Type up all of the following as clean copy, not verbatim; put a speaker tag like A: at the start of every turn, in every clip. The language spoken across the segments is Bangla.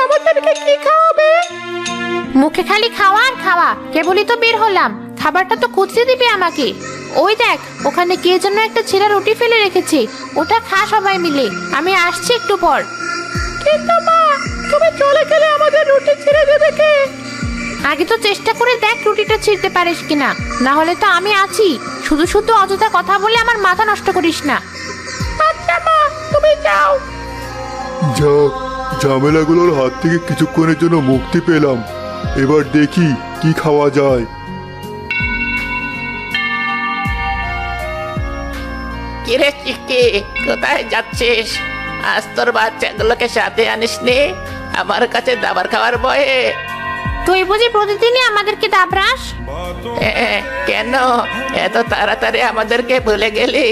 A: আমাদেরকে কি খাওয়াবে? মুখে খালি খাওয়া আর খাওয়া, কেবলই তো বের হলাম, খাবারটা তো খুঁজতে দিবি আমাকে। ওই দেখ, ওখানে কে যেন একটা ছেঁড়া রুটি ফেলে রেখেছে, ওটা খা সবাই মিলে, আমি আসছি একটু পর। কিন্তু মা, তুমি চলে গেলে আমাদের রুটি ছিঁড়ে দেবে কে? আগে তো চেষ্টা করে দেখ রুটিটা ছিঁড়তে পারিস কিনা, না হলে তো আমি আছি, শুধু শুধু অযথা কথা বলে আমার মাথা নষ্ট করিস না। আচ্ছা মা, তুমি যাও।
B: যাক, ঝামেলাগুলোর হাত থেকে কিছুক্ষণের জন্য মুক্তি পেলাম। এবার দেখি কি খাওয়া যায়।
C: কিরে চিকি, কোথায় যাচ্ছিস? আজ তোর বাচ্চাগুলোকে সাথে আনিস নি আমার কাছে দাবার খাওয়ার ভয়ে?
A: তুই বুঝি প্রতিদিনই আমাদেরকে দাবরাস?
C: কেন এত তাড়াতাড়ি আমাদেরকে ভুলে গেলি?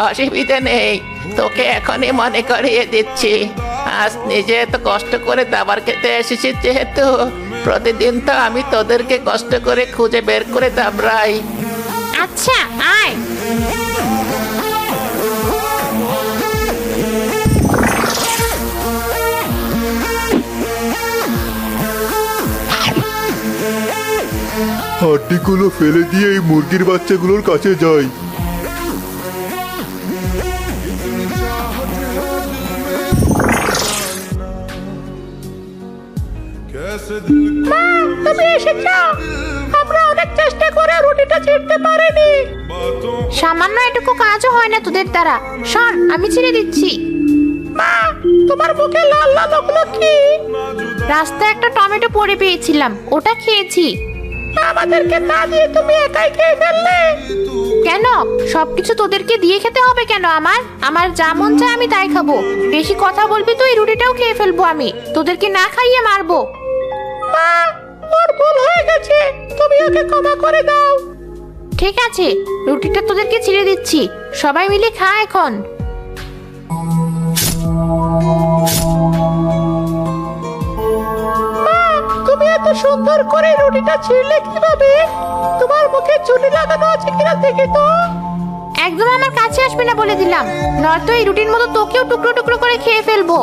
C: অসুবিধা নেই, তোকে এখনই মনে করিয়ে দিচ্ছি। আজ নিজে এত কষ্ট করে দাবার খেতে এসেছিস যেহেতু, প্রতিদিন তো আমি তোদেরকে কষ্ট করে খুঁজে বের করে দাবরাই।
A: আচ্ছা আয়।
B: হাড্ডিগুলো ফেলে দিয়ে এই মুরগির বাচ্চাগুলোর কাছে যাই।
A: মা, তুমি এসেছো। আমরা অনেক চেষ্টা করে রুটিটা ছিঁড়তে পারিনি। সামান্য এটুকু কাজও হয় না তোদের দ্বারা। শোন, আমি ছিঁড়ে দিচ্ছি। মা, তোমার মুখে লাল লাল ওগুলো কি? রাস্তায় একটা টমেটো পড়ে পেয়েছিলাম, ওটা খেয়েছি। আমাদেরকে না দিয়ে তুমি একাই খেয়ে ফেললে কেন? সবকিছু তোদেরকে দিয়ে খেতে হবে কেন? আমার যা মন চায় আমি তাই খাবো। বেশি কথা বলবি তো এই রুটিটাও খেয়ে ফেলবো আমি, তোদেরকে না খাইয়ে মারবো। মা, ওর ভুল হয়ে গেছে, তুমি ওকে ক্ষমা করে দাও। ঠিক আছে, রুটিটা তোদেরকে ছিঁড়ে দিচ্ছি, সবাই মিলে খা এখন। মা, তুমি এত সুন্দর করে রুটিটা ছিঁড়লে কিভাবে? তোমার মুখে চুনি লাগানো আছে কিনা দেখে তো। একদম আমার কাছে আসবে না বলে দিলাম, নয়তো এই রুটির মতো তোকেও টুকরো টুকরো করে খেয়ে ফেলবো।